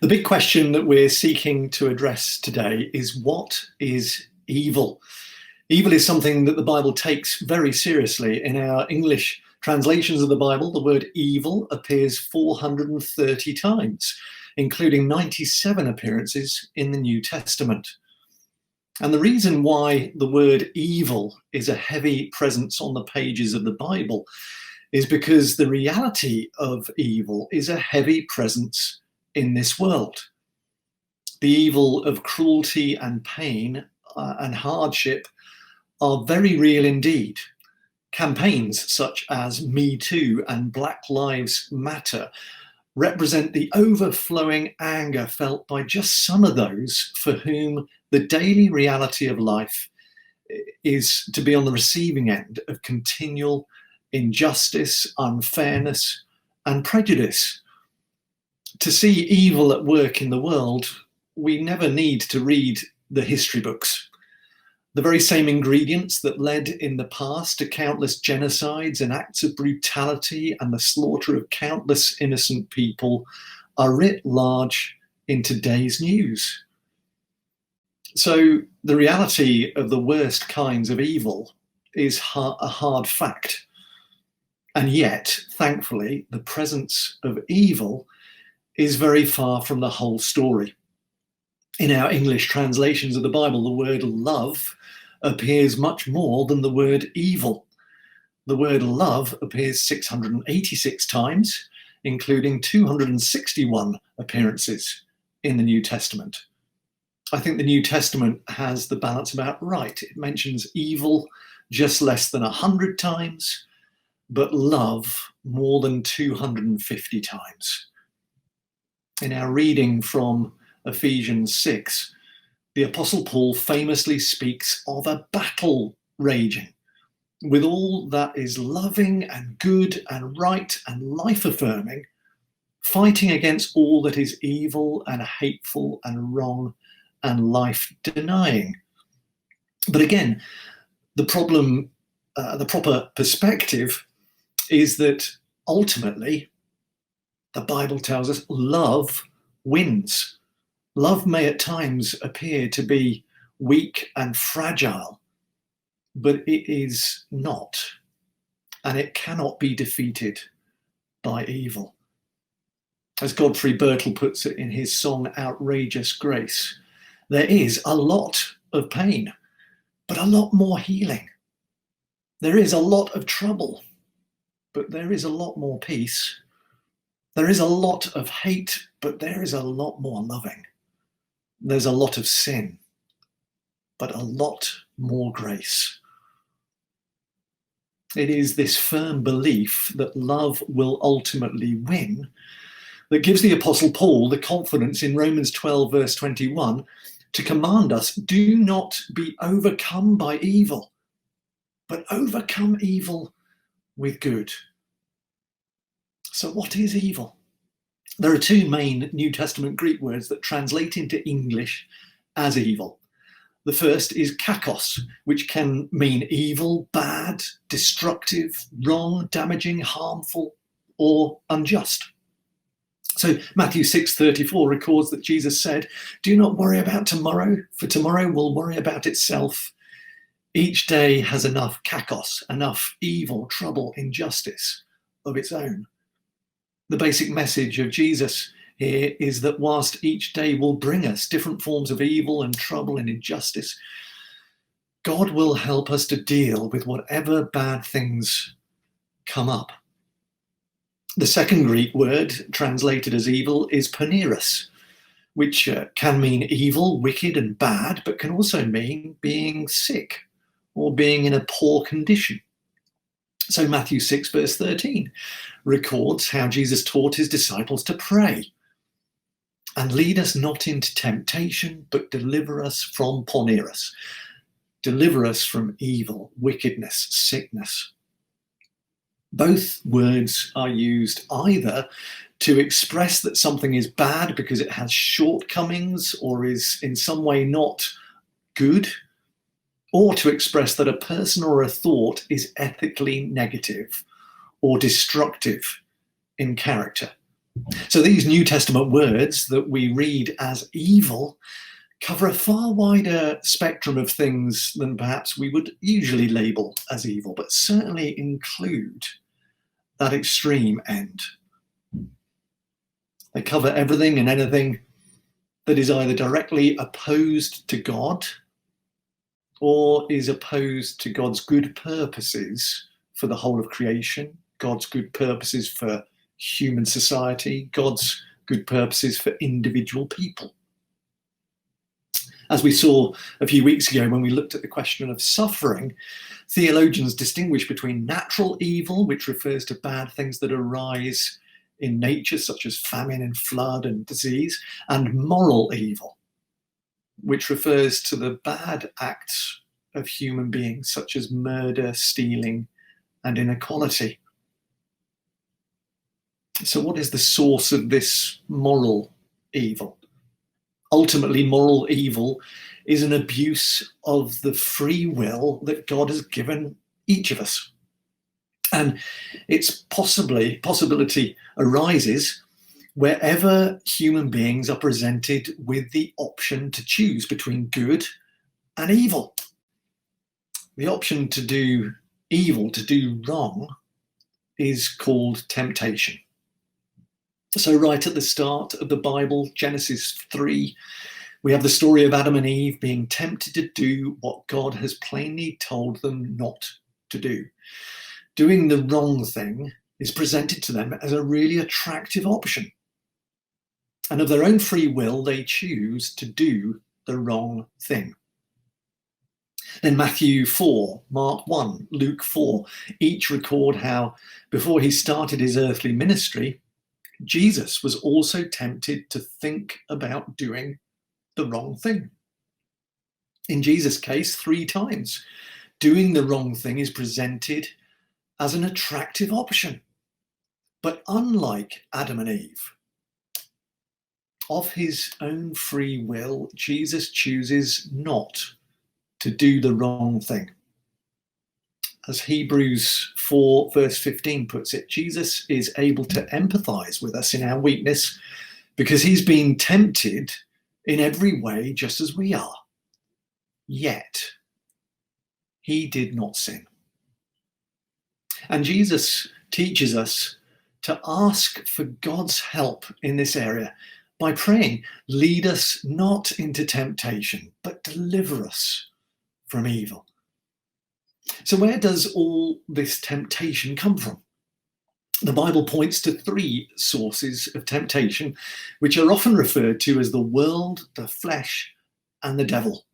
The big question that we're seeking to address today is, what is evil? Evil is something that the Bible takes very seriously. In our English translations of the Bible, the word evil appears 430 times, including 97 appearances in the New Testament. And the reason why the word evil is a heavy presence on the pages of the Bible is because the reality of evil is a heavy presence in this world. The evil of cruelty and pain and hardship are very real indeed. Campaigns such as Me Too and Black Lives Matter represent the overflowing anger felt by just some of those for whom the daily reality of life is to be on the receiving end of continual injustice, unfairness, and prejudice. To see evil at work in the world, we never need to read the history books. The very same ingredients that led in the past to countless genocides and acts of brutality and the slaughter of countless innocent people are writ large in today's news. So the reality of the worst kinds of evil is a hard fact. And yet, thankfully, the presence of evil is very far from the whole story. In our English translations of the Bible, the word love appears much more than the word evil. The word love appears 686 times, including 261 appearances in the New Testament. I think the New Testament has the balance about right. It mentions evil just less than 100 times, but love more than 250 times. In our reading from Ephesians 6, the Apostle Paul famously speaks of a battle raging with all that is loving and good and right and life-affirming, fighting against all that is evil and hateful and wrong and life-denying. But again, the proper perspective is that ultimately, the Bible tells us love wins. Love may at times appear to be weak and fragile, but it is not, and it cannot be defeated by evil. As Godfrey Birtle puts it in his song Outrageous Grace, there is a lot of pain, but a lot more healing. There is a lot of trouble, but there is a lot more peace. There is a lot of hate, but there is a lot more loving. There's a lot of sin, but a lot more grace. It is this firm belief that love will ultimately win that gives the Apostle Paul the confidence in Romans 12, verse 21, to command us, do not be overcome by evil, but overcome evil with good. So what is evil? There are two main New Testament Greek words that translate into English as evil. The first is kakos, which can mean evil, bad, destructive, wrong, damaging, harmful, or unjust. So Matthew 6:34 records that Jesus said, do not worry about tomorrow, for tomorrow will worry about itself. Each day has enough kakos, enough evil, trouble, injustice of its own. The basic message of Jesus here is that whilst each day will bring us different forms of evil and trouble and injustice, God will help us to deal with whatever bad things come up. The second Greek word translated as evil is poneros, which can mean evil, wicked, and bad, but can also mean being sick or being in a poor condition. So Matthew 6, verse 13 records how Jesus taught his disciples to pray. And lead us not into temptation, but deliver us from poneros. Deliver us from evil, wickedness, sickness. Both words are used either to express that something is bad because it has shortcomings or is in some way not good, or to express that a person or a thought is ethically negative or destructive in character. So these New Testament words that we read as evil cover a far wider spectrum of things than perhaps we would usually label as evil, but certainly include that extreme end. They cover everything and anything that is either directly opposed to God or is opposed to God's good purposes for the whole of creation, God's good purposes for human society, God's good purposes for individual people. As we saw a few weeks ago when we looked at the question of suffering, theologians distinguish between natural evil, which refers to bad things that arise in nature, such as famine and flood and disease, and moral evil, which refers to the bad acts of human beings, such as murder, stealing, and inequality. So what is the source of this moral evil? Ultimately, moral evil is an abuse of the free will that God has given each of us. And its possibility arises wherever human beings are presented with the option to choose between good and evil. The option to do evil, to do wrong, is called temptation. So right at the start of the Bible, Genesis 3, we have the story of Adam and Eve being tempted to do what God has plainly told them not to do. Doing the wrong thing is presented to them as a really attractive option. And of their own free will, they choose to do the wrong thing. Then Matthew 4, Mark 1, Luke 4, each record how before he started his earthly ministry, Jesus was also tempted to think about doing the wrong thing. In Jesus' case, 3 times, doing the wrong thing is presented as an attractive option. But unlike Adam and Eve, of his own free will, Jesus chooses not to do the wrong thing. As Hebrews 4 verse 15 puts it, Jesus is able to empathize with us in our weakness because he's been tempted in every way just as we are. Yet he did not sin. And Jesus teaches us to ask for God's help in this area by praying, lead us not into temptation, but deliver us from evil. So where does all this temptation come from? The Bible points to 3 sources of temptation, which are often referred to as the world, the flesh, and the devil.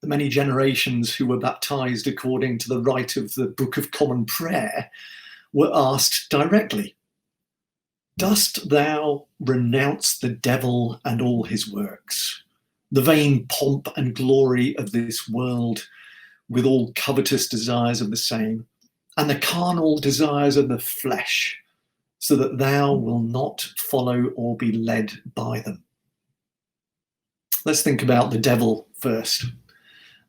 The many generations who were baptized according to the rite of the Book of Common Prayer were asked directly, "Dost thou renounce the devil and all his works, the vain pomp and glory of this world, with all covetous desires of the same, and the carnal desires of the flesh, so that thou will not follow or be led by them?" Let's think about the devil first.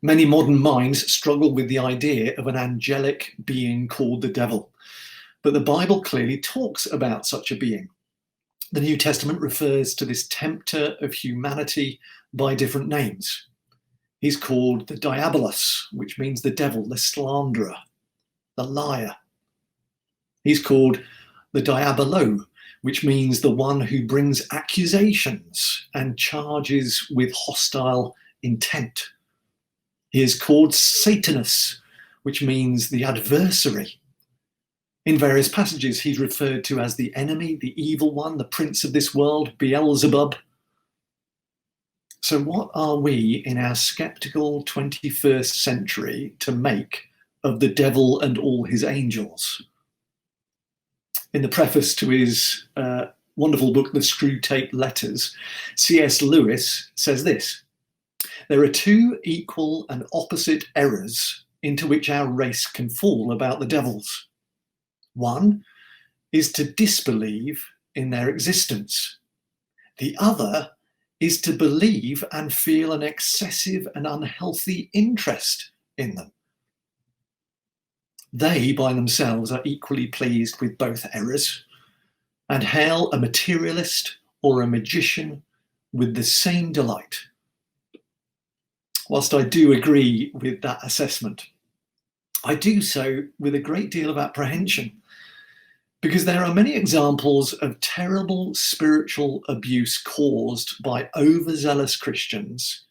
Many modern minds struggle with the idea of an angelic being called the devil, but the Bible clearly talks about such a being. The New Testament refers to this tempter of humanity by different names. He's called the diabolos, which means the devil, the slanderer, the liar. He's called the diabolo, which means the one who brings accusations and charges with hostile intent. He is called Satanus, which means the adversary. In various passages, he's referred to as the enemy, the evil one, the prince of this world, Beelzebub. So what are we in our skeptical 21st century to make of the devil and all his angels? In the preface to his wonderful book, The Screwtape Letters, C.S. Lewis says this: "There are 2 equal and opposite errors into which our race can fall about the devils. One is to disbelieve in their existence. The other is to believe and feel an excessive and unhealthy interest in them. They, by themselves, are equally pleased with both errors. and hail a materialist or a magician with the same delight. Whilst I do agree with that assessment, I do so with a great deal of apprehension, because there are many examples of terrible spiritual abuse caused by overzealous Christians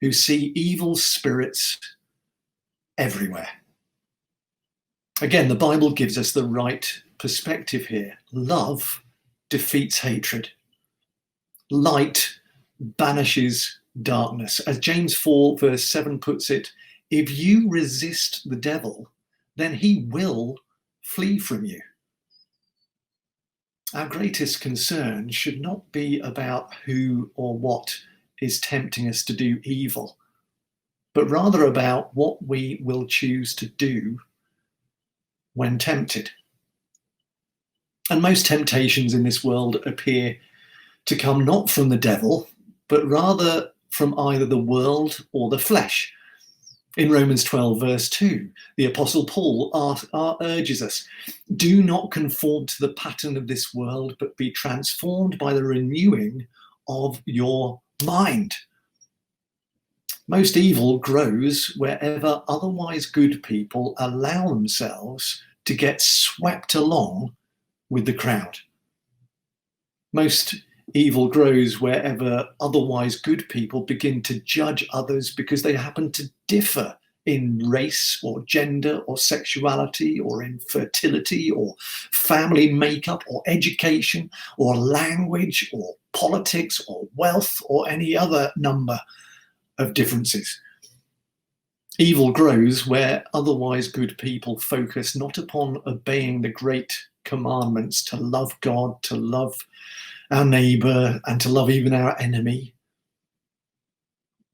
who see evil spirits everywhere. Again, the Bible gives us the right perspective here. Love defeats hatred. Light banishes darkness. As James 4 verse 7 puts it, if you resist the devil, then he will flee from you. Our greatest concern should not be about who or what is tempting us to do evil, but rather about what we will choose to do when tempted. And most temptations in this world appear to come not from the devil, but rather from either the world or the flesh. In Romans 12 verse 2, the Apostle Paul urges us, do not conform to the pattern of this world, but be transformed by the renewing of your mind. Most evil grows wherever otherwise good people allow themselves to get swept along with the crowd. Most evil grows wherever otherwise good people begin to judge others because they happen to differ in race or gender or sexuality or in fertility or family makeup or education or language or politics or wealth or any other number of differences. Evil grows where otherwise good people focus not upon obeying the great commandments to love God, to love our neighbour, and to love even our enemy,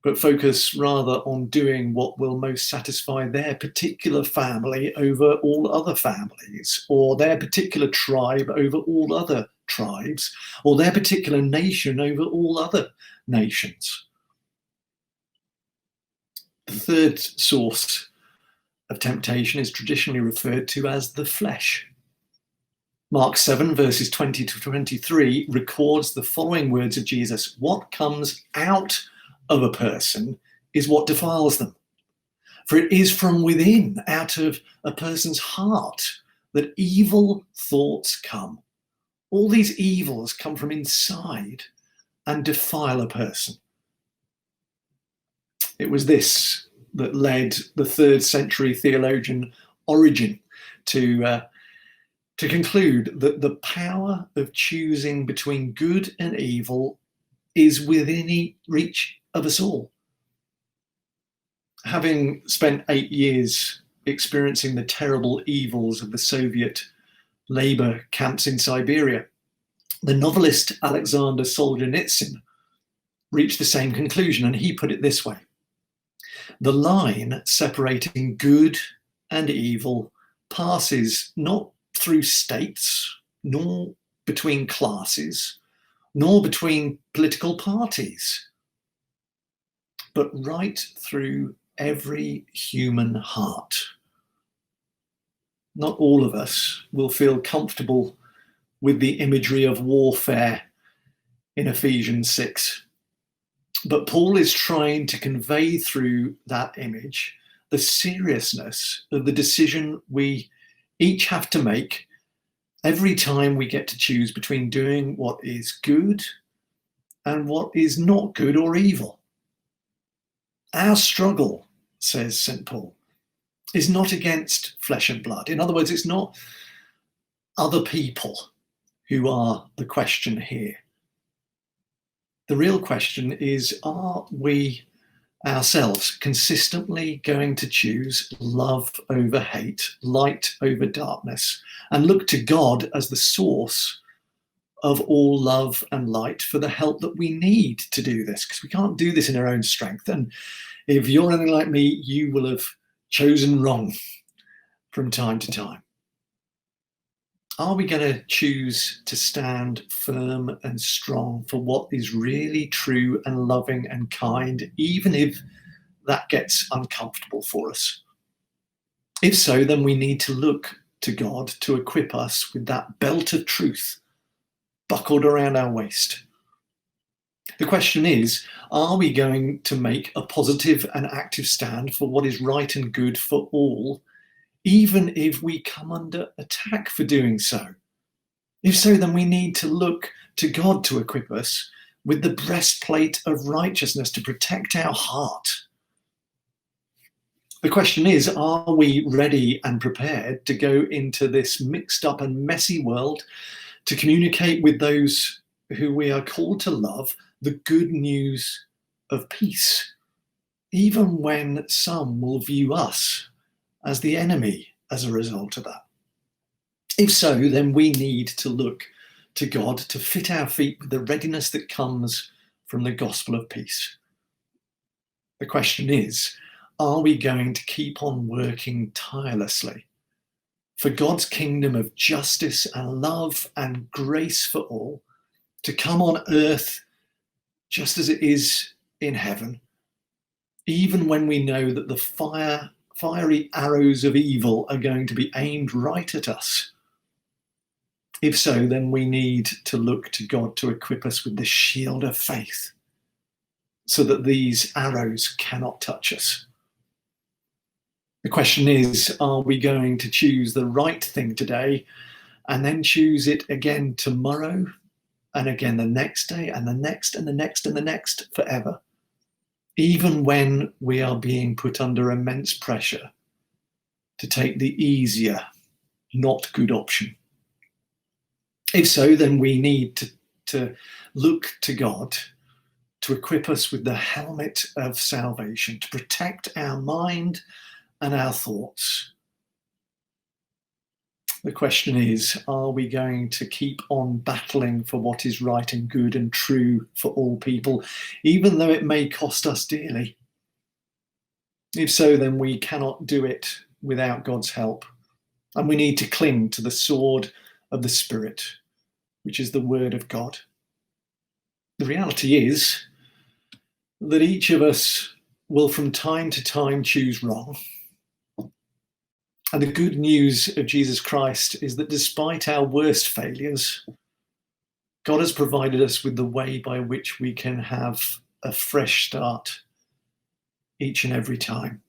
but focus rather on doing what will most satisfy their particular family over all other families, or their particular tribe over all other tribes, or their particular nation over all other nations. The third source of temptation is traditionally referred to as the flesh. Mark 7 verses 20 to 23 records the following words of Jesus: what comes out of a person is what defiles them. For it is from within, out of a person's heart, that evil thoughts come. All these evils come from inside and defile a person. It was this that led the 3rd century theologian Origen to conclude that the power of choosing between good and evil is within reach of us all. Having spent 8 years experiencing the terrible evils of the Soviet labor camps in Siberia, the novelist Alexander Solzhenitsyn reached the same conclusion, and he put it this way: the line separating good and evil passes not through states, nor between classes, nor between political parties, but right through every human heart. Not all of us will feel comfortable with the imagery of warfare in Ephesians 6, but Paul is trying to convey through that image the seriousness of the decision we each have to make every time we get to choose between doing what is good and what is not good or evil. Our struggle, says St. Paul, is not against flesh and blood. In other words, it's not other people who are the question here. The real question is, are we ourselves consistently going to choose love over hate, light over darkness, and look to God as the source of all love and light for the help that we need to do this? Because we can't do this in our own strength. And if you're anything like me, you will have chosen wrong from time to time. Are we going to choose to stand firm and strong for what is really true and loving and kind, even if that gets uncomfortable for us? If so, then we need to look to God to equip us with that belt of truth buckled around our waist. The question is, are we going to make a positive and active stand for what is right and good for all, even if we come under attack for doing so? If so, then we need to look to God to equip us with the breastplate of righteousness to protect our heart. The question is, are we ready and prepared to go into this mixed up and messy world to communicate with those who we are called to love the good news of peace, even when some will view us as the enemy as a result of that? If so, then we need to look to God to fit our feet with the readiness that comes from the gospel of peace. The question is, are we going to keep on working tirelessly for God's kingdom of justice and love and grace for all to come on earth just as it is in heaven, even when we know that the fiery arrows of evil are going to be aimed right at us? If so, then we need to look to God to equip us with the shield of faith so that these arrows cannot touch us. The question is, are we going to choose the right thing today and then choose it again tomorrow and again the next day and the next and the next and the next forever, even when we are being put under immense pressure to take the easier, not good option? If so, then we need to look to God to equip us with the helmet of salvation, to protect our mind and our thoughts. The question is, are we going to keep on battling for what is right and good and true for all people, even though it may cost us dearly? If so, then we cannot do it without God's help, and we need to cling to the sword of the Spirit, which is the word of God. The reality is that each of us will from time to time choose wrong. And the good news of Jesus Christ is that despite our worst failures, God has provided us with the way by which we can have a fresh start each and every time.